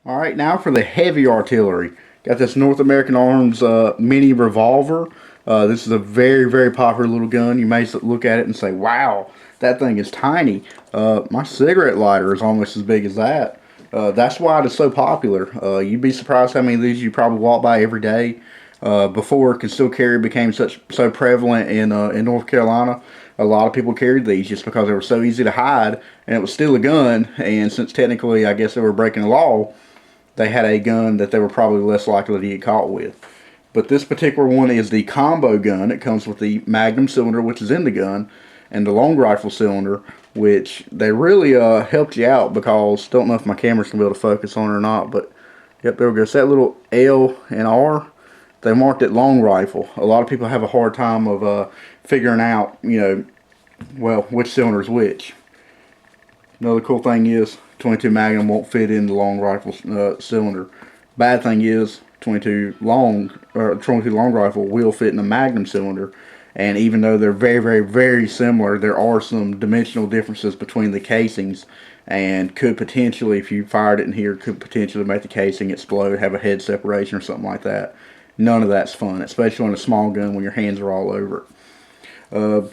Alright, now for the heavy artillery. Got this North American Arms mini revolver. This is a very, very popular little gun. You may look at it and say, wow, that thing is tiny. My cigarette lighter is almost as big as that. That's why it is so popular. You'd be surprised how many of these you probably walk by every day. Before concealed carry became so prevalent in North Carolina, a lot of people carried these just because they were so easy to hide, and it was still a gun. And since technically, I guess they were breaking the law, they had a gun that they were probably less likely to get caught with. But this particular one is the combo gun. It comes with the Magnum cylinder, which is in the gun, and the long rifle cylinder, which they really helped you out because, don't know if my camera's going to be able to focus on it or not, but yep, there we go. So that little L and R, they marked it long rifle. A lot of people have a hard time of figuring out, well, which cylinder is which. Another cool thing is 22 Magnum won't fit in the long rifle cylinder. Bad thing is 22 long rifle will fit in the Magnum cylinder, and even though they're very, very, very similar, there are some dimensional differences between the casings, and could potentially, if you fired it in here, could potentially make the casing explode, have a head separation or something like that. None of that's fun, especially on a small gun when your hands are all over it.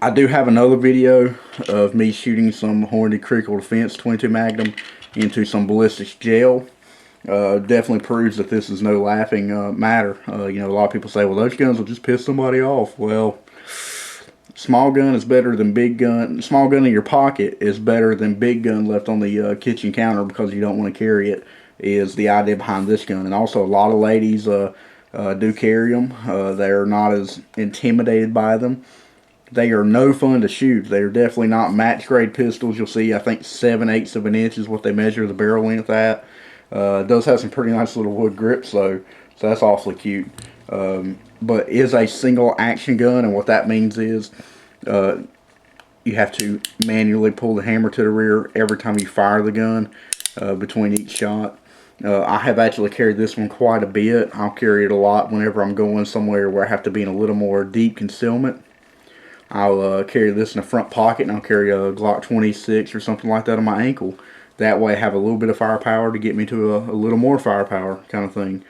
I do have another video of me shooting some Hornady critical defense 22 Magnum into some ballistics gel. Definitely proves that this is no laughing matter. A lot of people say, well, those guns will just piss somebody off. Well, small gun is better than big gun. Small gun in your pocket is better than big gun left on the kitchen counter because you don't want to carry it, is the idea behind this gun. And also a lot of ladies do carry them. They're not as intimidated by them. They are no fun to shoot. They are definitely not match grade pistols. You'll see, I think 7/8 of an inch is what they measure the barrel length at. It does have some pretty nice little wood grips though, so that's awfully cute. But it is a single action gun, and what that means is you have to manually pull the hammer to the rear every time you fire the gun between each shot. I have actually carried this one quite a bit. I'll carry it a lot whenever I'm going somewhere where I have to be in a little more deep concealment. I'll carry this in the front pocket, and I'll carry a Glock 26 or something like that on my ankle. That way I have a little bit of firepower to get me to a little more firepower kind of thing.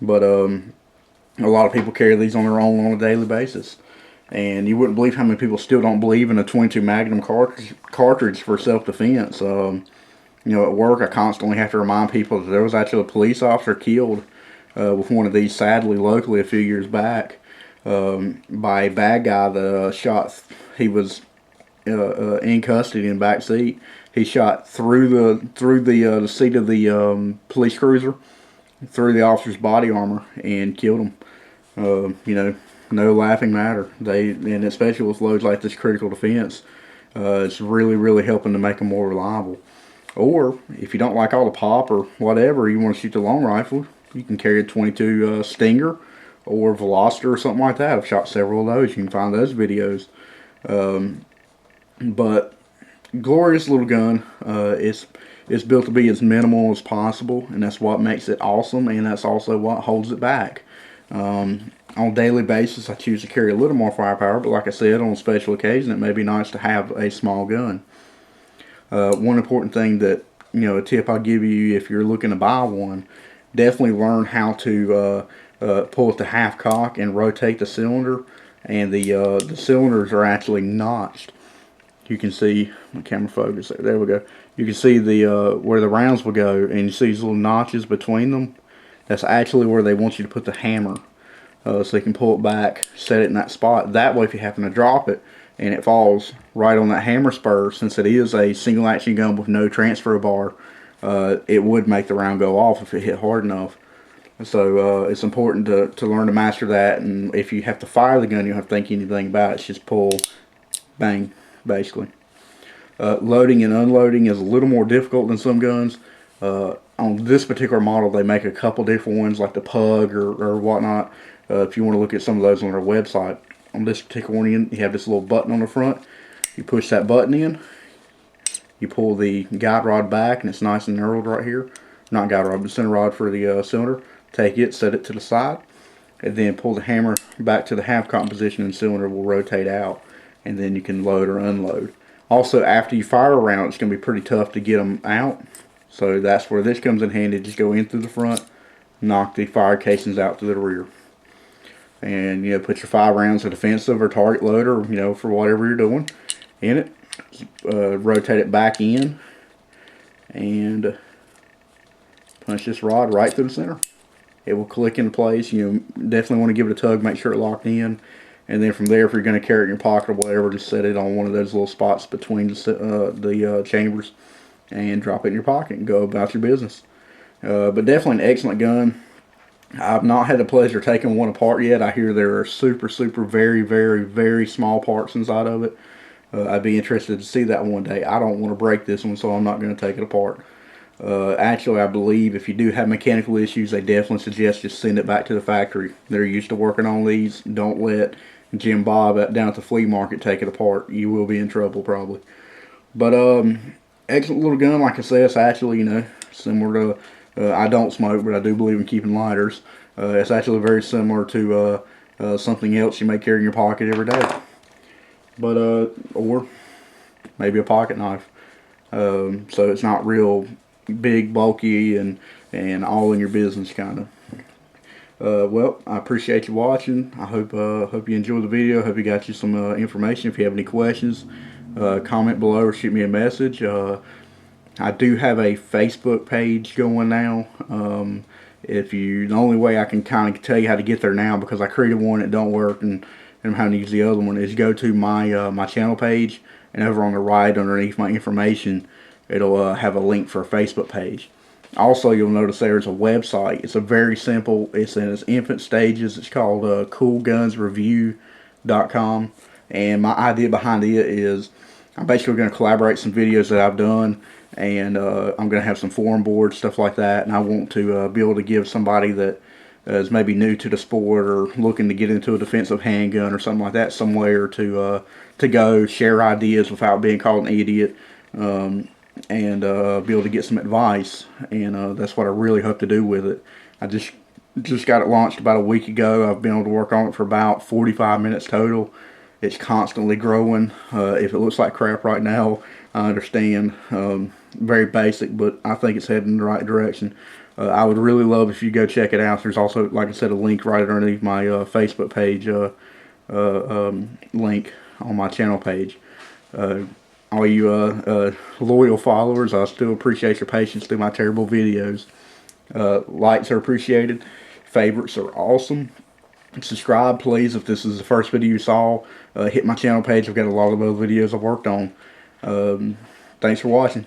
But a lot of people carry these on their own on a daily basis. And you wouldn't believe how many people still don't believe in a 22 Magnum cartridge for self-defense. At work I constantly have to remind people that there was actually a police officer killed with one of these, sadly, locally a few years back. By a bad guy that shot. He was in custody in the back seat. He shot through the seat of the police cruiser, through the officer's body armor, and killed him. No laughing matter. And especially with loads like this critical defense, it's really, really helping to make them more reliable. Or if you don't like all the pop or whatever, you want to shoot the long rifle, you can carry a 22 Stinger or Veloster or something like that. I've shot several of those. You can find those videos. But glorious little gun. It's built to be as minimal as possible, and that's what makes it awesome, and that's also what holds it back. On a daily basis, I choose to carry a little more firepower, but like I said, on a special occasion, it may be nice to have a small gun. One important thing that, a tip I'll give you if you're looking to buy one, definitely learn how to pull it to half cock and rotate the cylinder, and the cylinders are actually notched. You can see my camera focus there we go. You can see the where the rounds will go, and you see these little notches between them. That's actually where they want you to put the hammer, so they can pull it back, set it in that spot. That way, if you happen to drop it and it falls right on that hammer spur, since it is a single action gun with no transfer bar, it would make the round go off if it hit hard enough. So it's important to learn to master that, and if you have to fire the gun, you don't have to think anything about it. It's just pull, bang, basically. Loading and unloading is a little more difficult than some guns. On this particular model, they make a couple different ones, like the Pug or whatnot. If you want to look at some of those on their website. On this particular one, you have this little button on the front. You push that button in, you pull the guide rod back, and it's nice and knurled right here. Not guide rod, but center rod for the cylinder. Take it, set it to the side, and then pull the hammer back to the half cock position, and the cylinder will rotate out, and then you can load or unload. Also, after you fire a round, it's going to be pretty tough to get them out. So that's where this comes in handy. Just go in through the front, knock the fire casings out to the rear. And, you know, put your 5 rounds of defensive or target loader, you know, for whatever you're doing in it. Rotate it back in and punch this rod right through the center. It will click into place. You definitely want to give it a tug, make sure it locked in. And then from there, if you're going to carry it in your pocket or whatever, just set it on one of those little spots between the chambers and drop it in your pocket and go about your business. But definitely an excellent gun. I've not had the pleasure of taking one apart yet. I hear there are super, very, very small parts inside of it. I'd be interested to see that one day. I don't want to break this one, so I'm not going to take it apart. Actually, I believe if you do have mechanical issues, they definitely suggest just send it back to the factory. They're used to working on these. Don't let Jim Bob down at the flea market take it apart. You will be in trouble probably. But excellent little gun. Like I said, it's actually, you know, similar to, I don't smoke, but I do believe in keeping lighters. It's actually very similar to something else you may carry in your pocket every day. But, or maybe a pocket knife. So it's not real big, bulky, and all in your business kind of. Well, I appreciate you watching. I hope you enjoyed the video. I hope you got you some information. If you have any questions, comment below or shoot me a message. I do have a Facebook page going now. The only way I can kind of tell you how to get there now, because I created one that don't work and I'm having to use the other one, is go to my my channel page, and over on the right underneath my information, it'll have a link for a Facebook page. Also, you'll notice there's a website. It's a very simple, it's in its infant stages. It's called coolgunsreview.com, and my idea behind it is I'm basically going to collaborate some videos that I've done, and I'm going to have some forum boards, stuff like that, and I want to be able to give somebody that is maybe new to the sport or looking to get into a defensive handgun or something like that somewhere to go share ideas without being called an idiot, and be able to get some advice. And that's what I really hope to do with it. I just got it launched about a week ago. I've been able to work on it for about 45 minutes total. It's constantly growing. If it looks like crap right now, I understand. Very basic, but I think it's heading in the right direction. I would really love if you go check it out. There's also, like I said, a link right underneath my Facebook page link on my channel page. All you loyal followers, I still appreciate your patience through my terrible videos. Likes are appreciated. Favorites are awesome. Subscribe, please, if this is the first video you saw. Hit my channel page. I've got a lot of other videos I've worked on. Thanks for watching.